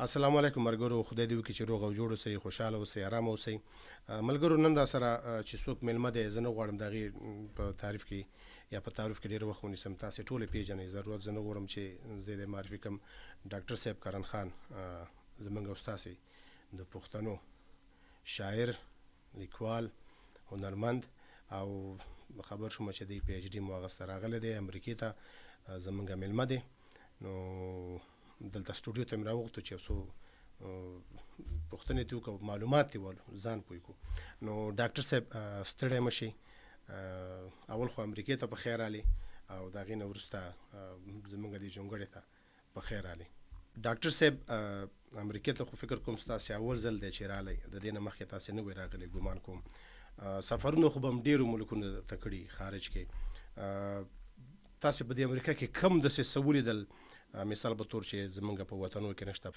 السلام علیکم مرګرو. خدای دې وکړي چې روغ او جوړ اوسئ، خوشحاله اوسئ، آرام اوسئ. ملګرو، نن دا سره چې څوک میلمه دی، زه نه غواړم د هغې په تعریف کې یا په تعارف کې ډېر وخت ونیسم. تاسې ټولې پېژنئ، ضرورت زه نه غواړم چې زه یې معرفي کړم. ډاکټر صاحب کرن خان زموږ او ستاسې د پښتنو شاعر، لیکوال، هنرمند او خبر شوم چې دی پی ایچ ډي مو اخیسته راغلی دی امریکې ته، زموږ میلمه دی. نو دلته سټوډیو ته مې راوغوښتو چې یو څو پوښتنې ترې وکړو، معلومات ترې والو، ځان پوه کړو. نو ډاکټر صاحب ستړی مه شئ. اول خو امریکې ته په خیر رالي او د هغې نه وروسته زموږ دې جونګړې ته په خیر رالي. ډاکټر صاحب امریکې ته خو فکر کوم ستاسې اول ځل دی چې رالی، د دې نه مخکې تاسې نه وئ راغلی ګمان کوم. سفرونه خو به هم ډېرو ملکونو ته کړي خارج کې. تاسې په دې امریکا کې کم داسې څه ولیدل، مثال په طور چې زمونږ په وطنو کې نشته،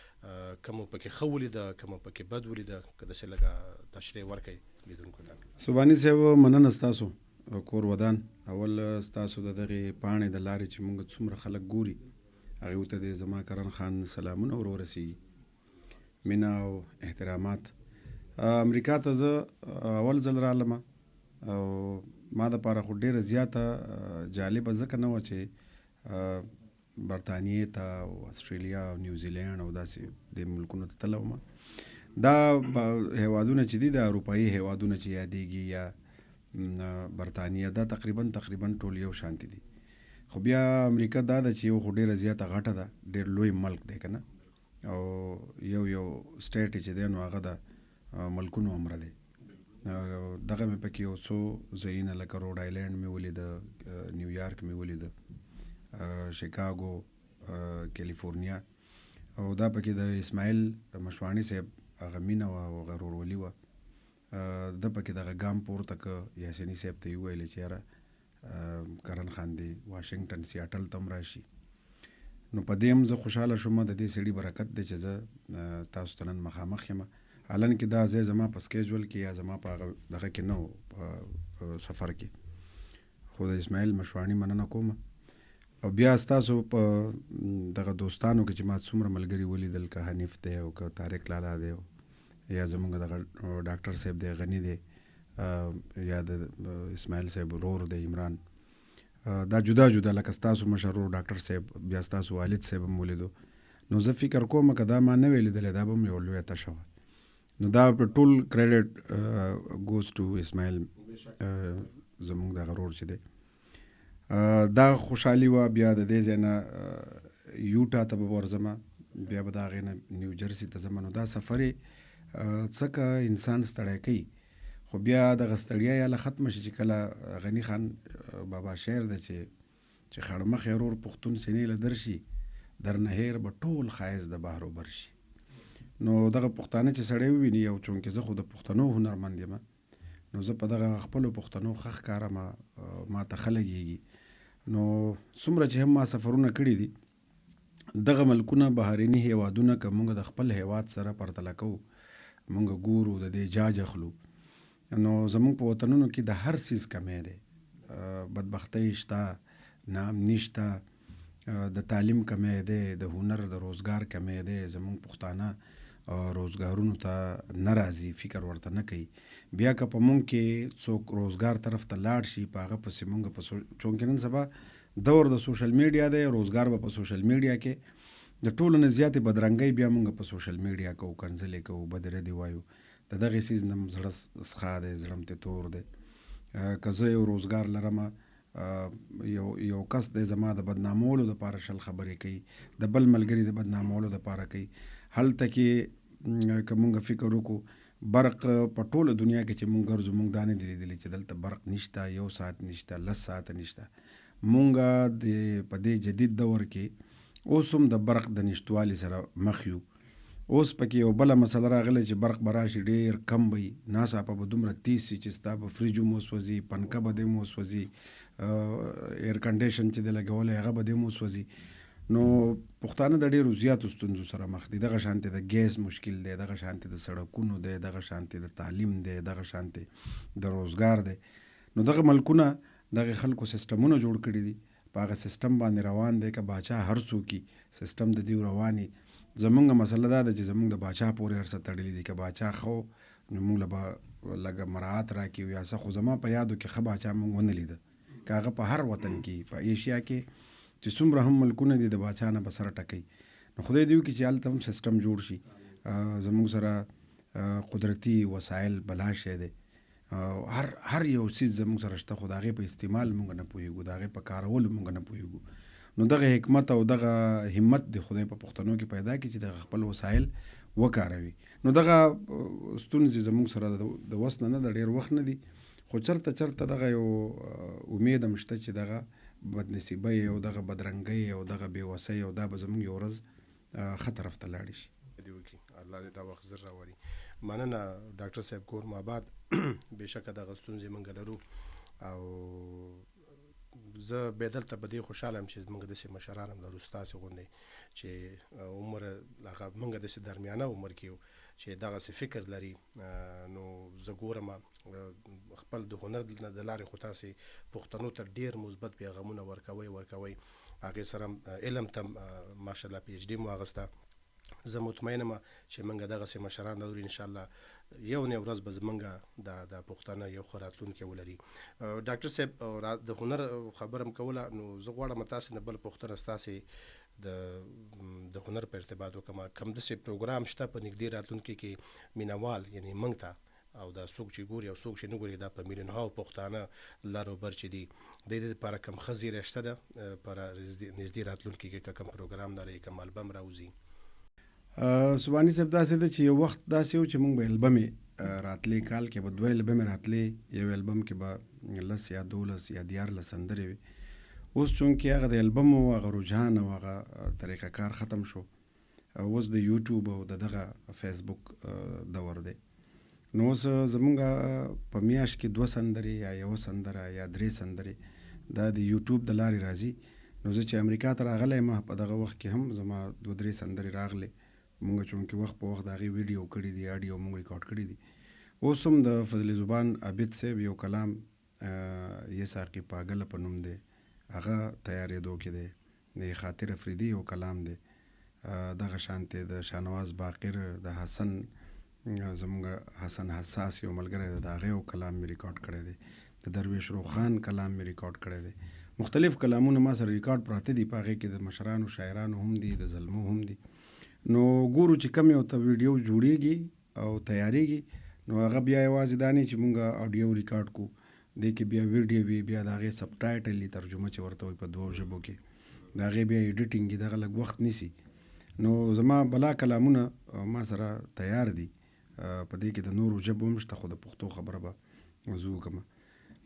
کوم پکې ښه ولیده، کوم پکې بد ولیده، که داسې لږه تشریح ورکړئ لیدونکو ته. سبحاني صاحب مننه ستاسو کور ودان. اول ستاسو د دغې پاڼې د لارې چې موږ څومره خلک ګوري هغې ته د زما کرن خان سلامونه ور ورسېږي، مینه او احترامات. امریکا ته زه اول ځل رالم او ما دپاره خو ډېره زیاته جالبه ځکه نه وه چې برطانیې ته او استرالیا او نیوزیلینډ او داسې د ملکونو ته تللی وم. دا هیوادونه چې دي د اروپایي هیوادونه چې یادېږي یا برطانیه، دا تقریبا ټول یو شانتي دي. خو بیا امریکا دا ده چې یو خو ډېره زیاته غټه ده، ډېر لوی ملک دی که نه، او یو سټیټ چې دی نو هغه د ملکونو عمره دی. دغه مې پکې یو څو ځایونه لکه روډ آیلینډ مې ولیده، نیویارک مې ولیده، شیکاګو، کیلیفورنیا، او دا پکې د اسماعیل مشواڼي صاحب هغه مینه وه او هغه ورورولي وه. ده پکې دغه ګام پورته که یاسیني صاحب ته یې وویلې چې یاره کرن خان دی واشنګټن سیاټل ته هم راشي. نو په دې هم زه خوشحاله شوم. د دې سړي برکت دی چې زه تاسو ته نن مخامخ یم، حالانکې دا ځای زما په سکیجول کې یا زما په هغه دغه کې نه و، په سفر کې. خو د اسماعیل مشواڼي مننه کوم. او بیا ستاسو په دغه دوستانو کې چې ما څومره ملګري ولیدل، که حنیف دی او که طارق لالا دی یا زمونږ دغه ډاکټر صاحب دی غني دی یا د اسماعیل صاحب ورور دی عمران، دا جدا جدا لکه ستاسو مشر ورور ډاکټر صاحب، بیا ستاسو والد صاحب هم ولیدو. نو زه فکر کوم که دا ما نه وی لیدلی دا به هم یو لویه تشه وه. نو دا په ټول کریډټ ګوز ټو اسماعیل زمونږ دغه ورور چې دی. دا خوشحالي وه. بیا د دې ځای نه یوټا ته به ورځم، بیا به د هغې نه نیو جرسي ته ځم. نو دا سفر څکه انسان ستړی کوي، خو بیا دغه ستړیا یا له ختمه شي چې کله غني خان بابا شعر ده چې خړمخې ورور پښتون سینې له درشي، درنه هیر به ټول ښایست د بحر وبر شي. نو دغه پښتانه چې سړی وویني، او چونکې زه خو د پښتنو هنرمند یم، نو زه په دغه خپلو پښتنو ښه ښکارم، ما ته ښه لګېږي. نو څومره چې هم ما سفرونه کړي دي، دغه ملکونه بهریني هیوادونه که موږ د خپل هیواد سره پرتله کوو، موږ ګورو د دې جاج اخلو، نو زموږ په وطنونو کې د هر څیز کمی دی. بدبختۍ شته، ناامني شته، د تعلیم کمی دی، د هنر د روزګار کمی دی. زموږ پښتانه روزګارونو ته نه راځي، فکر ورته نه کوي. بیا که په مونږ کې څوک روزګار طرف ته لاړ شي، په هغه پسې مونږ په چونکې نن سبا دور د سوشل میډیا دی، روزګار به په سوشل میډیا کې، د ټولو نه زیاتې بدرنګۍ بیا مونږ په سوشل میډیا کوو، کنځلې کوو، بدې ردې وایو. د دغې څیز نه زړه څخه دی، زړه م ترې تور دی. که زه یو روزګار لرم، یو کس دی زما د بدنامولو دپاره شل خبرې کوي، د بل ملګري د بدنامولو دپاره کوي. هلته کې که مونږ فکر وکړو، برق په ټوله دنیا کې چې مونږ ګرځو، مونږ دا نه دي لیدلي چې دلته برق نشته، 1 ساعت نشته، 10 ساعته نشته. مونږ په دې جدید دور کې اوس هم د برق د نشتوالي سره مخ یو. اوس پکې یو بله مسله راغلی چې برق به راشي ډېر کم به وي، ناڅاپه به دومره تیز شي چې ستا به فریج هم وسوځي، پنکه به دې هم وسوځي، ایر کنډیشن چې دی لګولی هغه به دې هم وسوځي. نو پښتانه د ډېرو زیاتو ستونزو سره مخ دي. دغه شانتې د ګیس مشکل دی، دغه شانتې د سړکونو دی، دغه شانتې د تعلیم دی، دغه شانتې د روزګار دی. نو دغه ملکونه دغه خلکو سیستمونه جوړ کړي دي، په هغه سیستم باندې روان دی. که باچا هر څوک سیستم د دې رواني، زمونږ مسله دا ده چې زمونږ د باچا پورې هر څه تړلي دي. که باچا خو نو موږ له به لږه مراعات راکړي یا څه، خو زما په یادو کې ښه باچا موږ ونه لیده. که هغه په هر وطن کې په ایشیا کې چې څومره هم ملکونه دي د باچا نه به سره ټکوي. نو خدای دې وکړي چې هلته هم سیسټم جوړ شي. زموږ سره قدرتي وسایل بلا شی دی، هر یو څیز زموږ سره شته، خو د هغې په استعمال موږ نه پوهېږو، د هغې په کارولو موږ نه پوهېږو. نو دغه حکمت او دغه همت د خدای په پښتنو کې پیدا کړي چې دغه خپل وسایل وکاروي. نو دغه ستونزې زموږ سره د وس نه ده، ډېر وخت نه دي، خو چرته دغه یو امید هم شته چې دغه بدنصیبۍ او دغه بدرنګۍ او دغه بېوسۍ او دا به زموږ یو ورځ ښه طرف ته لاړې شي. الله دې دا وخت زر راوړي. مننه ډاکټر صاحب، کور مو آباد. بېشکه دغه ستونزې موږ لرو او زه بیا دلته په دې خوشحاله یم چې موږ داسې مشران هم لرو ستاسې غوندې چې عمر هغه موږ داسې درمیانه عمر کې یو چې دغسې فکر لري. نو زه ګورم خپل د هنر د لارې خو تاسې پښتنو ته ډېر مثبت پیغامونه ورکوئ. هغې سره علم ته ماشاءالله پی ایچ ډي مو اخیسته. زه مطمئنه یم چې موږ دغسې مشران لرو، انشاءالله یو نه ورځ به زموږ د پښتانه یو ښه راتلونکی ولري. ډاکټر صاحب، د هنر خبره م کوله، نو زه غواړم تاسې نه بل پوښتنه ستاسې د هنر په ارتباط وکړم. کوم داسې پروګرام شته په نږدې راتلونکي کې مینوال یعنې موږ ته او دا څوک چې ګوري او څوک چې نه ګوري، دا په میلیونهاو پښتانه لر او بر چې دي، د دې لپاره کوم ښه زیری شته ده په نږدې راتلونکي کې؟ که کوم پروګرام لرئ، کوم البم راوځي؟ سبحاني صاحب، داسې ده چې یو وخت داسې و چې موږ به البمې راتلې، کال کې به 2 البمې راتلې، یو البم کې به 10 یا 12 یا 14 سندرې وي. اوس چونکې هغه د البم او هغه رجحان او هغه طریقه کار ختم شو، اوس د یوټیوب او دغه فیسبوک دور دی. نو اوس زمونږ په میاشت کې 2 سندرې یا 1 سندره یا 3 سندرې دا د یوټیوب د لارې راځي. نو زه چې امریکا ته راغلی یم په دغه وخت کې هم زما 2-3 سندرې راغلې. مونږ چونکې وخت په وخت د هغې ویډیو کړي دي، اډیو مونږ ریکارډ کړي دي. اوس هم د فضل زبان عابد صاحب یو کلام یې ساقي پاگله په نوم دی، هغه تیارېدو کې دی. د خاطر افریدي یو کلام دی، دغه شانتې د شاهنواز باقر، د حسن زموږ حسن حساس یو ملګری دی، د هغې یو کلام مې ریکارډ کړی دی، د درویش روخان کلام مې ریکارډ کړی دی. مختلف کلامونه ما سره ریکارډ پراته دي، په هغې کې د مشرانو شاعرانو هم دي، د زلمو هم دي. نو ګورو چې کم یو ته ویډیو جوړیږي او تیاریږي، نو هغه بیا یوازې دا نه چې مونږ اډیو ریکارډ کو، دې کې بیا ویډیو وي، بیا د هغې سب ټایټل ترجمه چې ورته وي په 2 ژبو کې، د هغې بیا ایډیټینګ دي، دغه لږ وخت نیسي. نو زما بلا کلامونه ما سره تیار دي، په دې کې د نورو ژبو هم شته، خو د پښتو خبره به زه وکړم.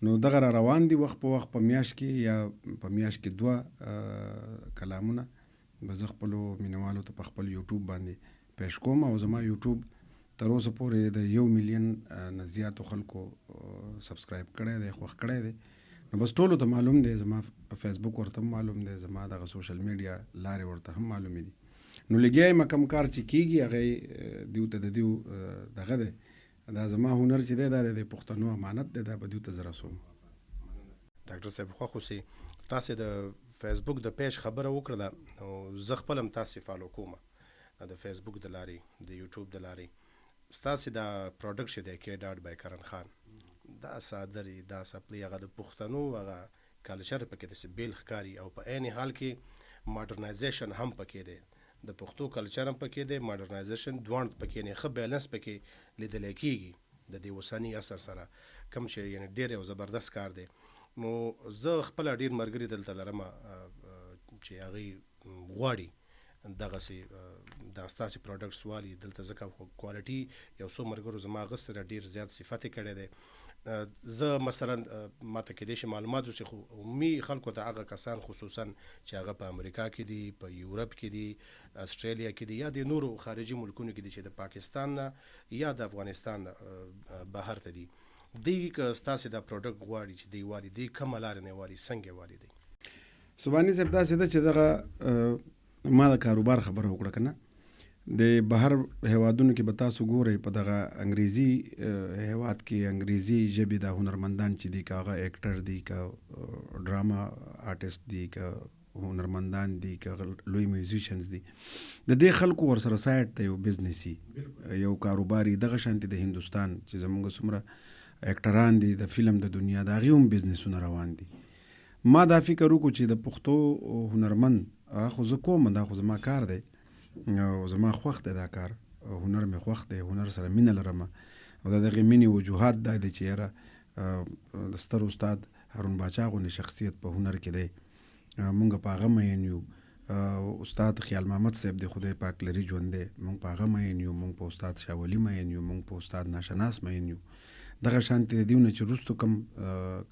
نو دغه را روان دي، وخت په وخت په میاشت کې یا په میاشت کې 2 کلامونه به زه خپلو مینوالو ته په خپل یوټیوب باندې پیش کوم. او زما یوټیوب تر اوسه پورې د 1 میلیون نه زیاتو خلکو سبسکرایب کړی دی، خوښ کړی دی. نو بس ټولو ته معلوم دی، زما فیسبوک ورته هم معلوم دی، زما دغه سوشل میډیا لارې ورته هم معلومې دي. نو لګیا یم کم کار چې کېږي هغه دیو ته د دیو دغه دی، دا زما هنر چې دی دا د پښتنو امانت دی، دا به دیو ته زه رسوم. ډاکټر صاحب، خوښ اوسئ. تاسې د فیسبوک د پیج خبره وکړله، نو زه خپل هم تاسې فالو کوم د فیسبوک د لارې، د یوټیوب د لارې. ستاسې دا پروډکټ چې دی کې ډاټ بای کرن خان، دا صادري، دا سپلي، هغه د پښتنو هغه کلچر پکې داسې بیل ښکاري، او په عین حال کې ماډرنایزیشن هم پکې دی، د پښتو کلچر هم پکې دی، ماډرنایزیشن دواړه پکې نه ښه بیلنس پکې لیدلی کېږي د دې اوسني عصر سره، کوم چې یعنې ډېر یو زبردست کار دی. نو زه خپله ډېر ملګري دلته لرم چې هغوی غواړي دغسې دا ستاسې پروډکټس والي دلته، ځکه کوالټي یو څو ملګرو زما هغه سره ډېر زیات صفت یې کړی دی. زه مثلا ماته کېدای شي معلومات اوسي، خو عمومي خلکو ته هغه کسان خصوصا چې هغه په امریکا کې دي، په یورپ کې دي، استرالیا کې دي، یا د نورو خارجي ملکونو کې دي چې د پاکستان نه یا د افغانستان بهر ته دي، دی که ستاسې دا پروډکټ غواړي چې دی والي، دی کومه لارې نه والي، څنګه والي دی؟ سبحاني صاحب، داسې ده چې دغه ما د کاروبار خبره وکړه که نه، د بهر هیوادونو کې به تاسو ګورئ په دغه انګریزي هیواد کې انګریزي ژبې د هنرمندان چې دي، که هغه ایکټر دي، که ډراما آرټسټ دي، که هنرمندان دي که لوی میوزیشنز دي د دې خلکو ورسره سایډ ته یو بزنسي یو کاروباري دغه شانتي د هندوستان چې زمونږ څومره اکټران دي د فلم د دنیا د هغې هم بزنسونه روان دي. ما دا فکر وکړو چې د پښتو هنرمند خو زه کوم دا خو زما کار دی او زما خوښ دی دا کار، هنر مې خوښ دی، هنر سره مینه لرم او د دغې مینې وجوهات دا دی چې یاره د ستر استاد هارون باچا غوندې شخصیت په هنر کې دی، مونږ په هغه مین یو. استاد خیال محمد صاحب دی خدای پاک لري ژوند دی، مونږ په هغه مین یو، مونږ په استاد شاه ولی مین یو، مونږ په استاد ناشناس مین یو. دغه شانتې د دیونه چې وروستو کم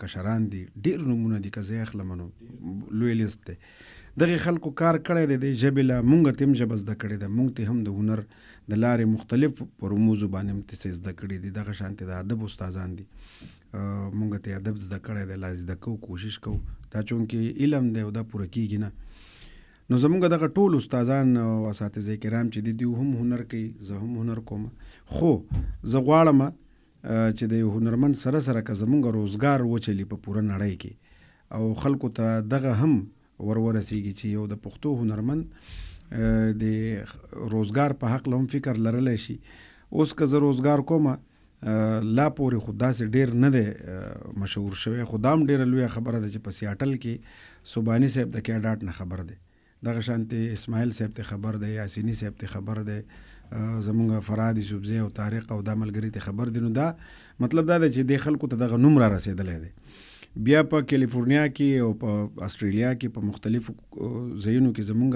کشران دي ډېر نومونه دي که زه یې اخلم نو لوی لیست دی. دغې خلکو کار کړی دی د ژبې له، مونږ ته هم ژبه زده کړې ده، مونږ ته هم د هنر د لارې مختلف رموزو باندې هم څه زده کړي دي. دغه شانتې د ادب استادان دي، مونږ ته ادب زده کړی دی، لا زده کوو کوشش کوو، دا چونکې علم دی او دا پوره کېږي نه. نو زمونږ دغه ټول استادان او اساتذه کرام چې دي دوی هم هنر کوي، زه هم هنر کوم، خو زه غواړم چې د یو هنرمند سره سره که زمونږ روزګار وچلي په پوره نړۍ کې او خلکو ته دغه هم ورسیږي چې یو د پښتو هنرمند د روزګار په حق هم فکر لرلی شي. اوس که زه روزګار کوم لا پورې خو داسې ډېر نه دی مشهور شوی، خو دا هم ډېره لویه خبره ده چې په سیاټل کې سوباني صاحب د کیډاټ نه خبر دی، دغه شانتې اسماعیل صاحب ته خبر دی، یاسیني صاحب ته خبر دی، زمونږ فراد یوسفزی او طارق او دا ملګري ته خبر دی. نو دا مطلب دا دی چې د خلکو ته دغه نوم را رسېدلی دی. بیا په کیلیفورنیا کې او په استرالیا کې په مختلفو ځایونو کې زمونږ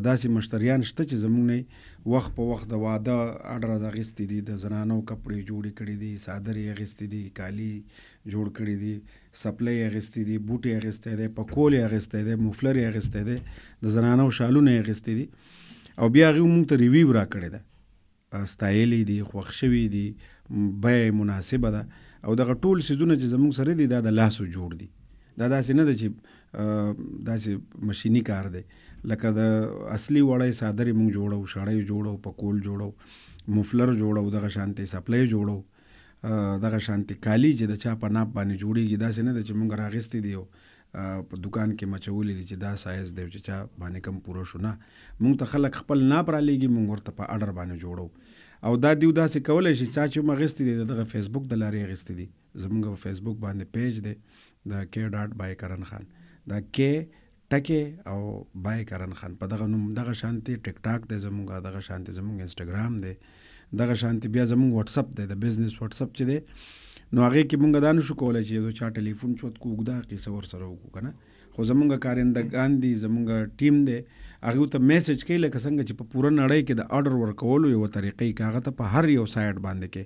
داسې مشتریان شته چې زمونږ نه وخت په وخت د واده اډر اخیستي دي، د زنانو کپړې جوړې کړي دي، څادرې اخیستي دي، کالي جوړ کړي دي، سپلۍ اخیستي دي، بوټي اخیستی دی، پکول یې اخیستی دی، موفلر یې اخیستی دی، د زنانو شالونه یې اخیستي دي او بیا هغې مونږ ته ریویو را کړې ده، ستایلي دي، خوښ شوي دي، بیه مناسبه ده او دغه ټول څیزونه چې زمونږ سره دي دا د لاسو جوړ دي. دا داسې نه ده چې داسې مشیني کار دی، لکه د اصلي وړی څادرې مونږ جوړو، شړۍ جوړو، پکول جوړو، موفلر جوړو، دغه شانتې سپلۍ جوړو، دغه شانتې کالي چې د چا په ناپ باندې جوړېږي، داسې نه ده چې مونږ راغیستې دي او په دکان کې مچولي دي چې دا سایز دی چې چا باندې کم پوره شو، نه، مونږ ته خلک خپل ناپ را لیږي، مونږ ورته په اډر باندې جوړو. او دا دیو داسې کولی شي چا چې هم اخیستې دي دغه فیسبوک د لارې اخیستې دي، زمونږ په فیسبوک باندې پیج دی د کې ډاټ بای کرن خان، دا کې ټکې او بای کرن خان په دغه نوم، دغه شانتې ټیک ټاک دی زمونږ، دغه شانتې زمونږ انسټاګرام دی، دغه شانتې بیا زمونږ واتساپ دی، د بزنس واتساپ چې دی نو هغې کې مونږ دا نشو کولی چې یو چا ټلیفون چوت کو اوږده قیصه ورسره وکړو که نه، خو زمونږ کارندګان دي، زمونږ ټیم دی، هغې ته میسج کوي لکه څنګه چې په پوره نړۍ کې د اډر ورکولو یوه طریقې کې هغه ته په هر یو سایټ باندې کې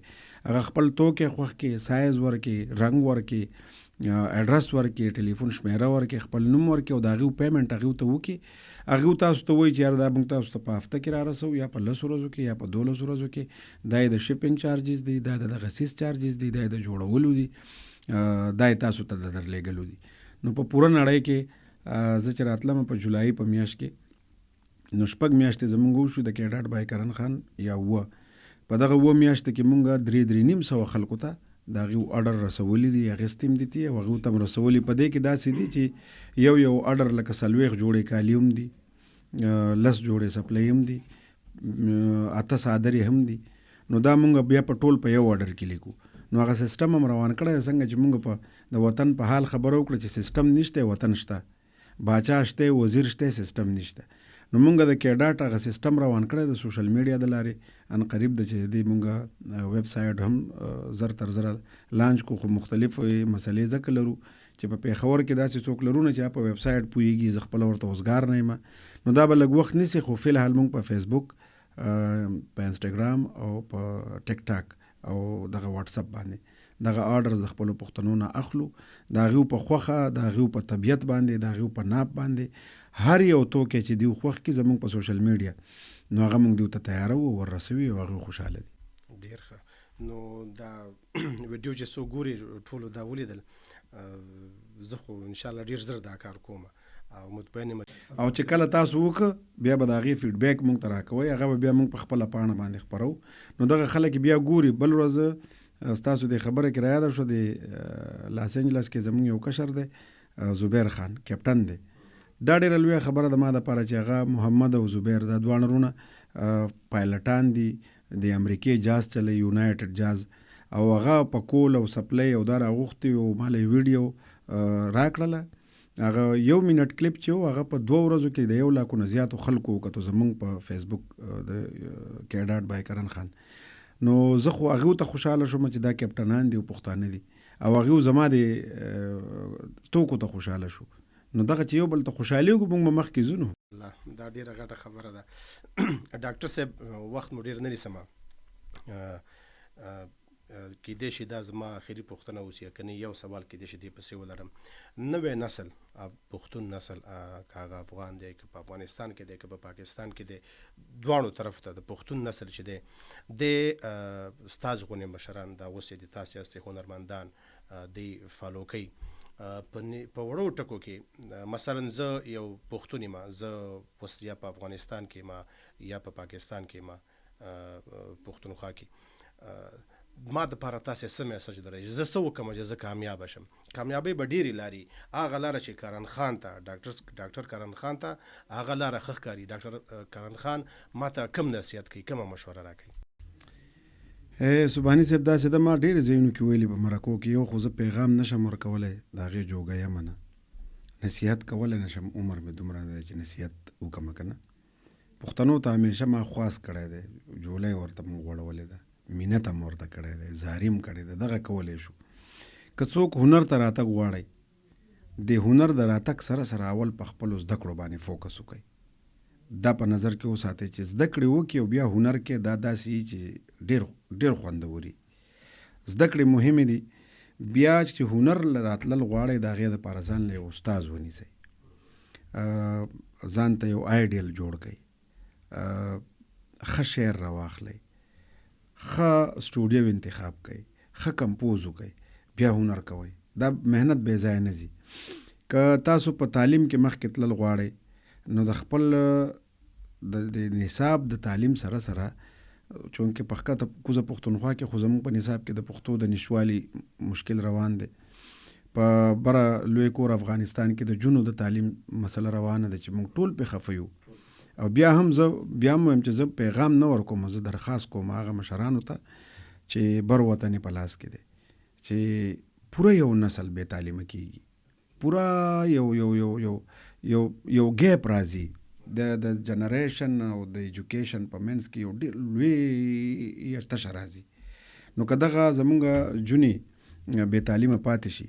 هغه خپل توکې خوښ کړي، سایز ورکړي، رنګ ورکړي، اډرس ورکړي، ټلیفون شمیره ورکړي، خپل نوم ورکړي او د هغې پیمنټ هغې ته وکړي. هغې تاسو ته وایي چې یاره دا موږ تاسو ته په هفته کې را رسو یا په 10 ورځو کې یا په 12 ورځو کې، دا یې د شپینګ چارجز دي، دا د دغه سیس چارجز دي، دا یې د جوړولو دي، دا یې تاسو ته د درلیږلو دي. نو په پوره نړۍ کې زه چې راتلم په جولای په میاشت کې، نو 6 میاشتې زمونږ وشو د کې ډاټ بای کرن خان یا په دغه 2 میاشتې کې مونږ 3.5 خلکو ته د هغې اډر رسولی دي، اخیستې هم دي او هغې ته هم رسولي. په دې کې داسې دي چې یو اډر لکه 40 جوړې کالي هم دي، 10 جوړې سپلۍ هم دي، 8 څادرې هم دي. نو دا مونږ بیا په ټول په یو اډر کې لیکو. نو هغه سیستم هم روان کړی څنګه چې مونږ په د وطن په حال خبره وکړه چې سیستم نشته، وطن شته، باچا شته، وزیر شته، سیستم نشته. نو مونږ د کې ډاټ هغه سیستم روان کړی د سوشل میډیا د لارې، ان قریب د چې دی مونږ ویب سایټ هم زر تر زره لانچ کو، خو مختلف مسلې ځکه لرو چې په پیښور کې داسې څوک لرو نه چې په ویب سایټ پوهېږي، زه خپله ورته وزګار نه یم، نو دا به لږ وخت نیسي. خو فلحال مونږ په فیسبوک، په انسټاګرام او په ټیک ټاک او دغه واتساپ باندې دغه آرډرز د خپلو پښتنو نه اخلو، د هغې په خوښه، د هغې په طبیعت باندې، د هغې په ناپ باندې، هر یو توکی چې دیو خوښ کړي زمونږ په سوشل میډیا، نو هغه مونږ دیو ته تیاروو، ورسوي او هغې خوشحاله دي. ډېر ښه. نو دا ویډیو چې څوک ګوري ټولو دا ولیدل، زه خو انشاءالله ډېر زر دا کار کوم او مطمئن یم، او چې کله تاسو وکړه بیا به د هغې فیډبیک مونږ ته راکوئ، هغه به بیا مونږ په خپله پاڼه باندې خپرو. نو دغه خلک بیا ګوري. بل ورځ ستاسو د خبره کې را یاده شو، د لاس انجلس کې زمونږ یو کشر دی، زبیر خان کیپټن دی، دا ډېره لویه خبره ده ما دپاره چې هغه محمد او زبیر دا دواړه وروڼه پایلټان دي د امریکې جاز چلی یونایټډ جاز او هغه په کول او سپلای او دا راغوښتي او مال ویډیو راکړله. هغه 1 منټ کلیپ چې و هغه په 2 ورځو کې د 1 لاکو نه زیاتو خلکو وکتو زمونږ په فیسبوک د کیډاټ بای کرن خان. نو زه خو هغې ته خوشحاله شوم چې دا کیپټنان دي او پښتانه دي او هغې زما د توکو ته خوشحاله شو. نو دغه چې یو بل ته خوشحالي وکړو موږ به مخکې ځو. نو دا ډېره غټه خبره ده. ډاکټر صاحب وخت مو ډېر نه نیسمه، کیدای شي دا زما اخري پوښتنه اوسي، کنه یو سوال کیدای شي دې پسې ولرم. نوی نسل پښتون نسل که هغه افغان دی که په افغانستان کې دی که په پاکستان کې دی، دواړو طرف ته د پښتون نسل چې دی د ستاسو غونې مشران دا اوس د تاسې هستې هنرمندان دی فالو کوي په وړو ټکو کې. مثلا زه یو پښتون یم، زه اوس یا په افغانستان کې ما یا په پاکستان کې ما پښتونخوا کې، ما دپاره تاسې څه میسج لرئ؟ زه څه وکړم چې زه کامیابه شم؟ کامیابۍ به ډېرې لارې، هغه لاره چې کرن خان ته ډاکټر کرن خان ته هغه لاره ښه ښکاري. ډاکټر کرن خان ما ته کوم نصیحت کوي، کومه مشوره راکوي؟ سبحاني صاحب داسې ده، ما ډېرې ځایونو کې ویلي په مرکو کې، یو خو زه پیغام نشم ورکولی، د هغې جوګه یم نه، نصیحت کولی نشم، عمر مې دومره دی چې نصیحت وکړم که نه. پښتنو ته همیشه ما خواست کړی دی، جولی ورته مو غوړولې ده، مینت هم ورته کړی دی، زاریم کړی دی، دغه کولی شو. که څوک هنر ته راتګ غواړئ، د هنر د راتګ سره سره اول په خپلو زده کړو باندې فوکس وکړئ. دا په نظر کې وساتئ چې زده کړې وکړي او بیا هنر کې دا داسې چې ډېر خوندوري. زده کړې مهمې دي، بیا چې هنر راتلل غواړئ د هغې دپاره ځان له یو استاز ونیسئ، ځان ته یو آیډیل جوړ کړئ، ښه شعر راواخلئ، ښه سټوډیو انتخاب کړئ، ښه کمپوز وکړئ، بیا هنر کوئ. دا محنت بې ځایه نه ځي. که تاسو په تعلیم کې مخکې تلل غواړئ نو د خپل د نصاب د تعلیم سره سره، چونکې په ښکته کوزه پښتونخوا کې خو زموږ په نصاب کې د پښتو د نشوالي مشکل روان دی، په بره لوی کور افغانستان کې د جنو د تعلیم مسله روانه ده چې موږ ټول پې خفه یو. او بیا هم زه هم وایم چې زه پیغام نه ورکوم، زه درخواست کوم هغه مشرانو ته چې بر وطن په لاس کې دی چې پوره یو نسل بې تعلیمه کېږي، پوره یو ګیپ راځي د جنریشن او د ایجوکیشن په منځ کې، یو ډېر لوی تشه راځي. نو که دغه زمونږ جونې بې تعلیمه پاتې شي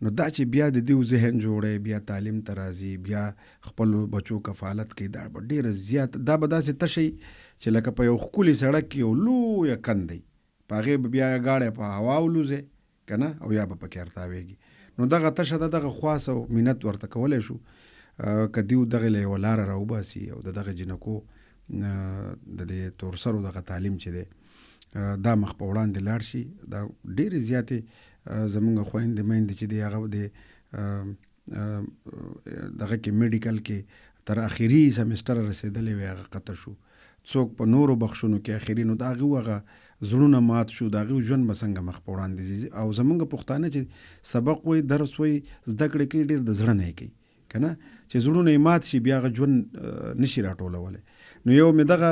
نو دا چې بیا د دیو ذهن جوړی، بیا تعلیم ته راځي، بیا خپل بچو کفالت کوي، دا به ډېره زیات، دا به داسې تشئ چې لکه په یو ښکلي سړک کې یو لویه کند دی، په هغې به بیا ګاډی په هوا ولوځئ که نه، او یا به پکې ارتاویږي. نو دغه تشه ده، دغه خواص او مینت ورته کولی شو که دیو دغې له یوه لاره راوباسي او د دغه جنکو د دې تورسرو دغه تعلیم چې دی دا مخ په وړاندې لاړ شي. دا ډېرې زیاتې زمونږ خویندې میندې چې دی هغه د دغه کې میډیکل کې تر اخري سمسټر رسېدلی وي، هغه قطع شو. څوک په نورو بخښونو کې اخري، نو د هغې هغه زړونه مات شو، د هغې ژوند به څنګه مخ په وړاندې ځي. او زمونږ پښتانه چې سبق وایي، درس وایي، زده کړې کوي، ډېر د زړه نه یې کوي که نه، چې زړونه یې مات شي بیا هغه ژوند نشي راټولولی. نو یو مې دغه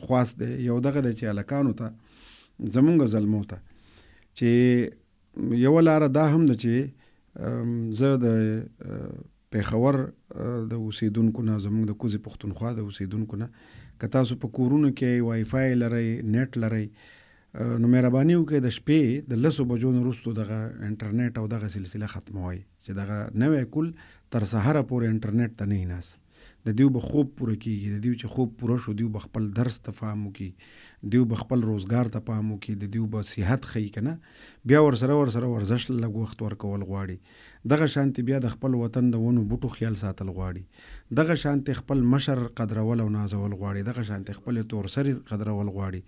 خواست دی، یو دغه دی چې هلکانو ته، زمونږ زلمو ته، چې یوه لاره دا هم ده چې زه د پېښور د اوسېدونکو نه، زمونږ د کوزې پښتونخوا د اوسېدونکو نه، که تاسو په کورونو کې وای فای لرئ، نیټ لرئ، نو مهرباني وکړئ د شپې د 10 بجو نه وروستو دغه انټرنیټ او دغه سلسله ختموئ، چې دغه نوی کل تر سهاره پورې انټرنیټ ته نه ناست. د دیو به خوب پوره کېږي، د دیو چې خوب پوره شو، دیو به خپل درس ته پام وکړي، دیو به خپل روزګار ته پام وکړي، د دیو به صحت ښیي که نه، بیا ورسره ورزش لږ وخت ورکول غواړي. دغه شانتې بیا د خپل وطن د ونو بوټو خیال ساتل غواړي، دغه شانتې خپل مشر قدرول او نازول غواړي، دغه شانتې خپل تورسري قدرول غواړي.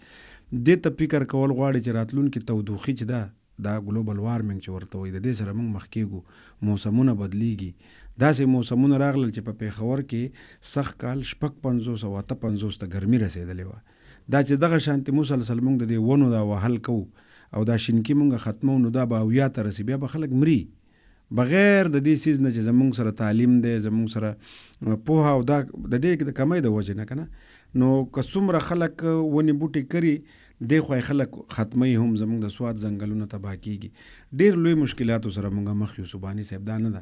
دې ته فکر کول غواړي چې راتلونکي تودوخي چې ده، دا ګلوبل وارمنګ چې ورته وایي، د دې سره موږ مخ کېږو، موسمونه بدلیږي. داسې موسمونه راغلل چې په پېښور کې سخت کال 55 او 58 ته ګرمي رسېدلې وه. دا چې دغه شانتې مسلسل موږ د دې ونو دا وهل کوو او دا شینکي موږ ختمو، نو دا به 80 ته رسي، بیا به خلک مري. بغیر د دې څیز نه چې زمونږ سره تعلیم دی، زمونږ سره پوهه او دا د دې د کمۍ د وجې نه که نه، نو که څومره خلک ونې بوټي کري دې خوا خلک ختموي هم، زمونږ د سوات ځنګلونه تباه کېږي. ډېر لوی مشکلاتو سره مونږ مخ یو. سبحاني صاحب دا نه ده،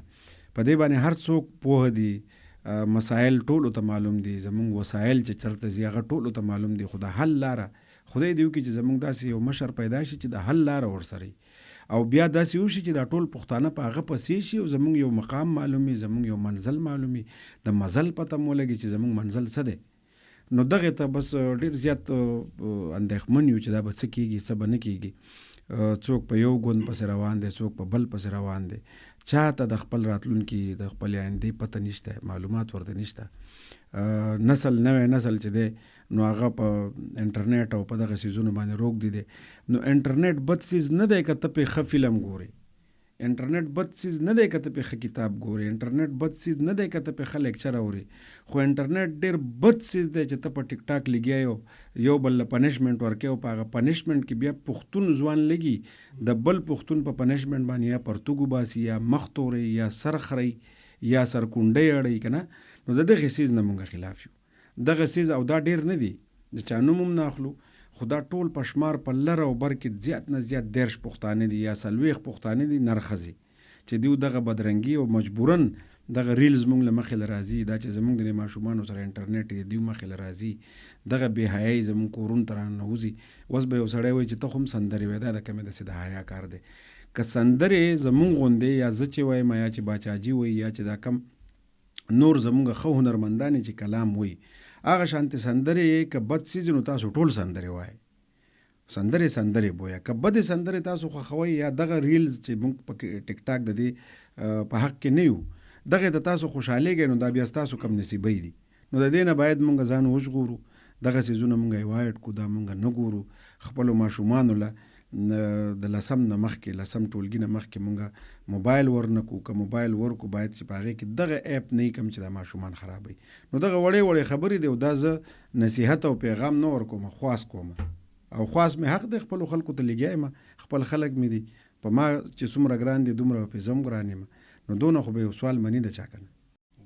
په دې باندې هر څوک پوهه دي، مسایل ټولو ته معلوم دي، زمونږ وسایل چې چرته ځي هغه ټولو ته معلوم دي، خو د حل لاره خدای دې وکړي چې زمونږ داسې یو مشر پیدا شي چې د حل لاره ورسره او بیا داسې وشي چې دا ټول پښتانه په هغه پسې شي او زمونږ یو مقام معلومي، زمونږ یو منزل معلومي، د مزل پته مو لګي چې زمونږ منزل څه دی. نو دغه ته بس ډېر زیات اندېښمن یو چې دا به څه کېږي څه به نه کېږي. څوک په یو ګوند پسې روان دی، څوک په بل پسې روان دی، چا ته د خپل راتلونکي د خپل آیندې پته نشته، معلومات ورته نشته. نسل نوی نسل چې دی نو هغه په انټرنیټ او په دغه څیزونو باندې روږدي دی. نو انټرنیټ بد څیز نه دی که ته پې ښه فلم ګورې، انټرنیټ بد څیز نه دی که ته پې ښه کتاب ګورې، انټرنیټ بد څیز نه دی که ته پې ښه لیکچر اورې، خو انټرنیټ ډېر بد څیز دی چې ته په ټیک ټاک لګیا یو بل له پنشمنټ ورکوې او په هغه پنشمنټ کې بیا پښتون ځوان لګي د بل پښتون په پنشمنټ باندې یا پرتوګ وباسي یا مخ توري یا سر خري یا سرکونډۍ اړوي که نه. نو د دغې څیز نه مونږ خلاف یو. دغه څیز او دا ډېر نه دی، د چا نوم هم نه اخلو، خو دا ټول په شمار په لر او بر کې زیات نه زیات 10 پښتانه دي یا 40 پښتانه دي نر ښځې چې دوی دغه بدرنګي او مجبورن دغه ریلز مونږ له مخې له راځي، دا چې زمونږ د ماشومانو سره انټرنیټ دی دوی مخې له راځي، دغه بې حیایي زمونږ کورونو ته راننوځي. اوس به یو سړی وایي چې ته خو هم سندرې وایې، دا د کمې داسې د حیا کار دی. که سندرې زمونږ غوندې یا زه چې وایم یا چې باچاجي وایي یا چې دا کم نور زمونږ ښه هنرمندانې چې کلام وایي هغه شانتې سندرې که بد څیز نو تاسو ټول سندرې وایي، سندرې بویه. که بدې سندرې تاسو خوښوئ یا دغه ریلز چې موږ په ټیک ټاک د دې په حق کې نه یو دغه ته تاسو خوشحالېږئ نو دا بیا ستاسو کم نصیبۍ دي. نو د دې نه باید موږ ځان وژغورو، دغه څیزونه موږ ایوایډ کړو، دا موږ نه ګورو. خپلو ماشومانو له د لسم نه مخکې، لسم ټولګي نه مخکې موږ موبایل ورنه کړو. که موبایل ورکو باید چې په هغې کې دغه ایپ نه کم چې دا ماشومان خرابوي. نو دغه وړې خبرې دي او دا زه نصیحت او پیغام نه ورکوم، خواست کوم او خواست مې حق دی، خپلو خلکو ته لګیا یم، خپل خلک مې دي، په ما چې څومره ګران دي دومره په زم ګران یم. نو دونه خو به یو سوال مني د چا که نه.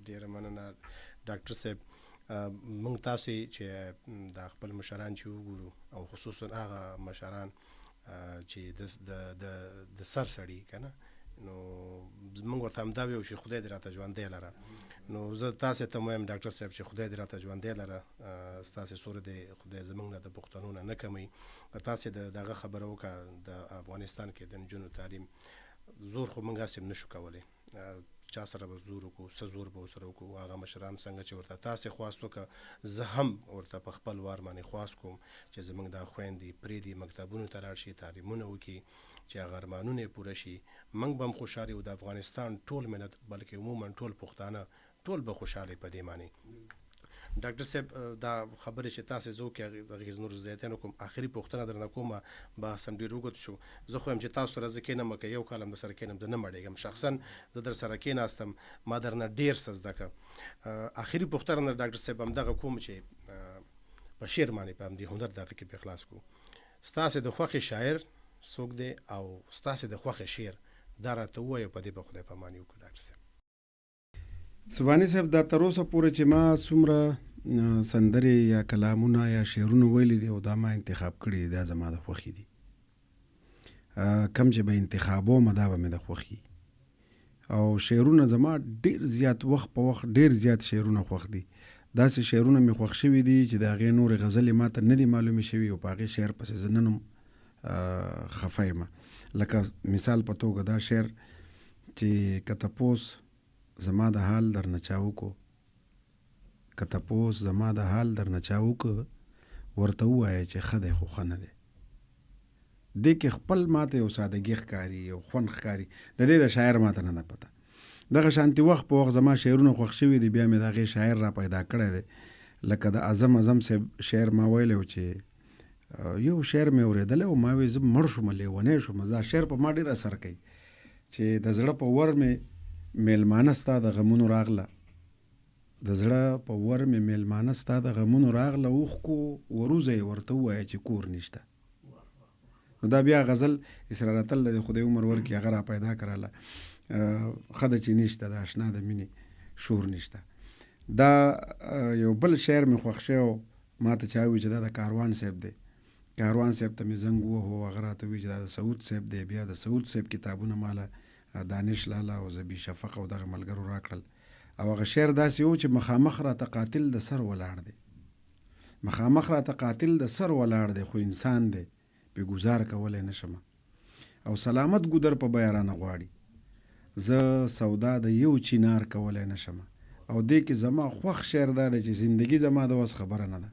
ډېره مننه ډاکټر صاحب. موږ تاسې چې د خپل مشران چې وګورو او خصوصا هغه مشران چې د سر سړي که نه، نو موږ ورته همدا ویو چې خدای دې راته ژوندی لره. نو زه تاسې ته وایم ډاکټر صاحب چې خدای دې راته ژوندی لره، ستاسې سوره دې خدای زموږ نه د پښتنو نه کوي. تاسې دغه خبره وکړه د افغانستان کې د نجونو تعلیم زور خو موږ هسې نشو کولی، چا سره به زور وکړو، څه زور به ورسره وکړو. هغه مشران څنګه چې ورته تاسې خواست وکړه، زه هم ورته په خپل وار باندې خواست کوم چې زموږ دا خویندې پرېږدي مکتبونو ته لاړ شي، تعلیمونه وکړي چې هغه ارمانونه یې پوره شي. موږ به هم خوشحاله یو، د افغانستان ټول ملت بلکې عموما ټول پښتانه ټول به خوشحاله په دې معنی. ډاکټر صاحب دا خبرې چې تاسې زه وکړې هغې نور زیاتیانو کوم، آخري پوښتنه درنه کومه، بحث هم ډېر اوږد شو. زه خو یم چې تاسو سره زه کښېنم که یو کال هم در سره کښېنم زه نه مړېږم، شخصا زه در سره کښېناستم، ما درنه ډېر څه زده کړه. آخري پوښتنه ډاکټر صاحب همدغه کوم چې په شعر باندې په همدې هنر دغه کې پرې خلاص کړو. ستاسې د خوښې شاعر څوک دی او ستاسې د خوښې شعر دا راته ووایه، په دې به خدای پاماني وکړو. ډاکټر صاحب سبحاني صاحب دا تر اوسه پورې چې ما څومره سندرې یا کلامونه یا شعرونه ویلي دي او دا ما انتخاب کړي دي، دا زما د خوښې دي. کم چې به انتخابوم دا به مې د خوښي. او شعرونه زما ډېر زیات وخت په وخت ډېر زیات شعرونه خوښ دي. داسې شعرونه مې خوښ شوي دي چې د هغې نورې غزلې ما ته نه دي معلومې شوي او په هغې شعر پسې زه نن هم خفه یم. لکه مثال په توګه دا شعر چې که تپوس زما د حال در نه چا وکړو، که تپوس زما د حال در نه چا وکړو، ورته ووایه چې ښه دی خو ښه نه دی. دې کې خپل ماته یو سادګي ښکاري، یو خوند ښکاري، د دې د شاعر ماته نه ده پته. دغه شانتي وخت په وخت زما شعرونه خوښ شوي دي، بیا مې د هغې شاعر را پیدا کړی دی. لکه د اعظم صاحب شعر ما ویلی و چې یو شعر مې اورېدلی و، ما وی زه مړ شوم لیونی شوم. دا شعر په ما ډېر اثر کوي چې د زړه په ور مې میلمانه ستا د غمونو راغله، د زړه په ور مې میلمانه ستا د غمونو راغله، اوښکو وروځه یې ورته ووایه چې کور نشته. نو دا بیا غزل اسرار اتل د خدای عمر ورکړي هغه را پیدا کړله. ښه ده چې نشته د اشنا د مینې شور نشته. دا یو بل شعر مې خوښ شوی ما ته چا ووي چې دا د کاروان صاحب دی. کاروان صاحب ته مې زنګ ووهو، هغه راته ووي چې دا د سعود صاحب دی. بیا د سعود صاحب کتابونه ماله دانش لاله او زبی شفق او دغه ملګرو راکړل او هغه شعر داسې و چې مخامخ راته قاتل د سر ولاړ دی، مخامخ راته قاتل د سر ولاړ دی، خو انسان دی پې ګزار کولی نشم او سلامت ګودر په بیه رانه غواړي. زه سودا د یو چینار کولی نشم او دې کې زما خوښ شعر دا دی چې زندگی زما د وس خبره نه ده،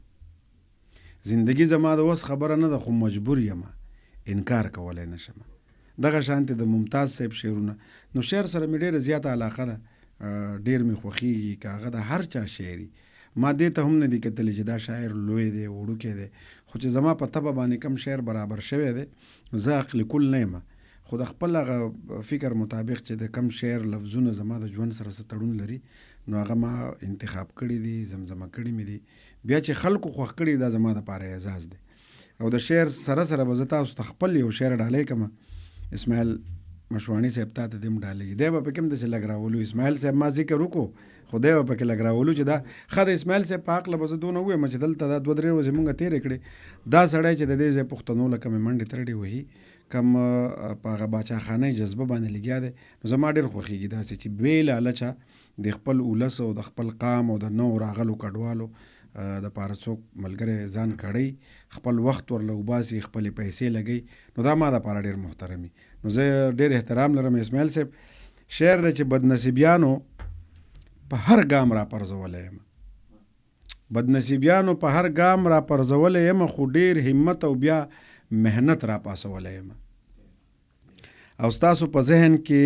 زندگی زما د وس خبره نه ده، خو مجبور یم انکار کولی نشم. دغه شانتې د ممتاز صاحب شعرونه، نو شعر سره مې ډېره زیاته علاقه ده، ډېر مې خوښېږي که هغه د هر چا شعري. ما دې ته هم نه دي کتلی چې دا شاعر لوی دی وړوکی دی، خو چې زما په طبع باندې کم شعر برابر شوی دی زه عقل کل نه یم، خو د خپل هغه فکر مطابق چې د کم شعر لفظونه زما د ژوند سره څه تړون لري نو هغه ما انتخاب کړي دي، زمزمه کړي مې دي. بیا چې خلکو خوښ کړي دا زما دپاره اعزاز دی. او د شعر سره سره به زه تاسو ته خپل یو شعر ډالۍ کړم. اسماعیل مشواني صاحب ته دې هم ډالۍ دی به پکې هم داسې لږ راولو. اسماعیل صاحب ما ذکر وکړو خو دی به پکې لږ راولو چې دا ښه د اسماعیل صاحب په هکله به زه دونه ووایم چې دلته دا 2-3 ورځې مونږ تېرې کړې. دا سړی چې د دې ځای پښتنو له کمې منډې ترډې وهي، کم په هغه باچاخانۍ جذبه باندې لګیا دی، نو زما ډېر خوښېږي داسې چې بې لالچه د خپل اولس او د خپل قام او د نوو راغلو کډوالو د پاره څوک ملګری ځان کړی، خپل وخت ورله وباسي، خپلې پیسې لګوي، نو دا ما دپاره ډېر محترمي. نو زه ډېر احترام لرم اسماعیل صاحب. شعر دی چې بدنصیبیانو په هر ګام را پرځولی یم، بدنصیبیانو په هر ګام را پرځولی یم، خو ډېر همت او بیا محنت را پاسولی یم. او ستاسو په ذهن کې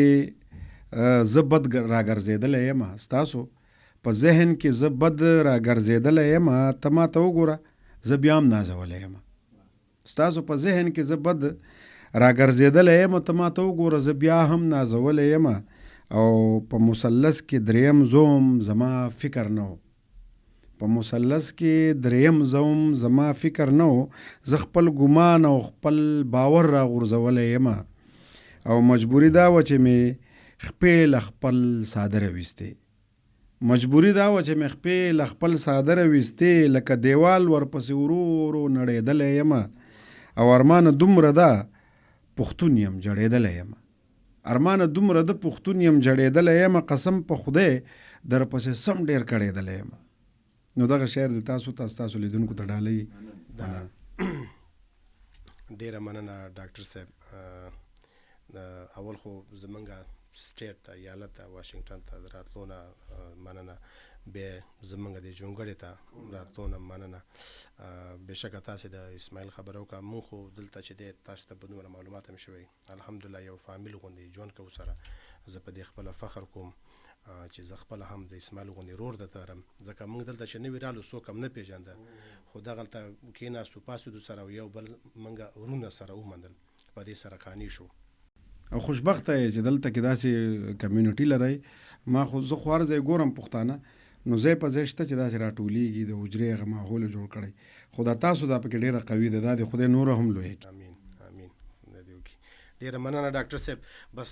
زه بد را ګرځېدلی یم، ستاسو په ذهن کې زه بد را ګرځېدلی یم، ته ما ته وګوره زه بیا هم نازولی یم. ستاسو په ذهن کې زه بد را ګرځېدلی یم، ته ما ته وګوره زه بیا هم نازولی یم. او په مثلث کې دریم زوم زما فکر نه و، په مثلث کې دریم زوم زما فکر نه و، زه خپل ګمان او خپل باور را غورځولی یم. او مجبوري دا وه چې مې خپې له خپل څادره ویستې، مجبوري دا وه چې مې خپې له خپل څادره ویستې، لکه دیوال ورپسې ورو ورو نړېدلی یم. او ارمانه دومره ده پښتون یم جړېدلی یم، ارمانه دومره ده پښتون یم جړېدلی یم، قسم په خدای در پسې سم ډېر کړېدلی یم. نو دغه شعر د تاسو ته ستاسو لیدونکو ته ډالۍ. ډېره مننه ډاکټر صاحب. اول خو زمونږ سټیټ ته ایالت ته واشنګټن ته د راتلو نه مننه، بیا زمونږ د جونګړې ته راتلو نه مننه. بېشکه تاسې د اسماعیل خبره وکړه، مونږ خو دلته چې دی تاسو ته په دومره معلومات هم شوی، الحمدلله یو فامیل غوندې ژوند کوو سره. زه په دې خپله فخر کوم چې زه خپله هم د اسماعیل غوندې رور درته لرم، ځکه مونږ دلته چې نوي رالو څوک هم نه پېژانده، خو دغلته کېناستو پاسېدو سره او یو بل مونږ ورونه سره ومندل، په دې سره قانع شو. او خوشبخته یې چې دلته کې داسې کمیونټي لرئ. ما خو زه خو هر ځای ګورم پښتانه، نو ځای په ځای شته چې داسې راټولېږي، د حجرې هغه ماحول جوړ کړی. خو دا تاسو دا پکې ډېره قوي ده، دا د خدای نوره هم لوی کړي. امین امین. ډېره مننه ډاکټر صاحب. بس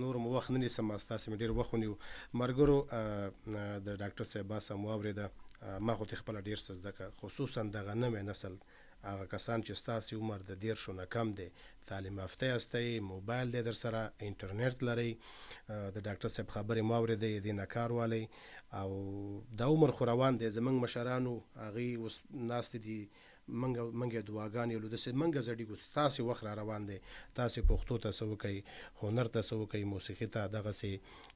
نور مو وخت نه نیسم، ستاسې مې ډېر وخت ونیو. ملګرو د ډاکټر صاحب بحث مو واورېده، ما خو ترې خپله ډېر څه زده کړه، خصوصا دغه نوی نسل، هغه کسان چې ستاسې عمر د 10 نه کم دی، تعلیم یافته یاستئ، موبایل دی در سره، انټرنیټ لرئ، د ډاکټر صاحب خبرې مو اورېدئ، دې نه کار والی. او دا عمر خو روان دی، زمونږ مشرانو هغوی اوس ناستې دي، منګ یې دعاګانې ولو، داسې منګ زړېږو، ستاسې وخت را روان دی، تاسې پښتو ته څه وکئ، هنر ته څه وکئ، موسیقي ته، دغسې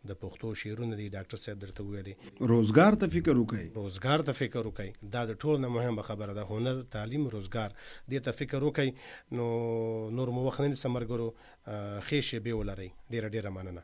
د پښتو شعرونه دي ډاکټر صاحب درته وویلې. روزګار ته فکر وکئ، روزګار ته فکر وکئ، دا د ټول نه مهمه خبره ده، هنر، تعلیم، روزګار، دې ته فکر وکئ. نو نور مو وخت نه نیسم ملګرو، ښې شېبې ولرئ. ډېره ډېره مننه.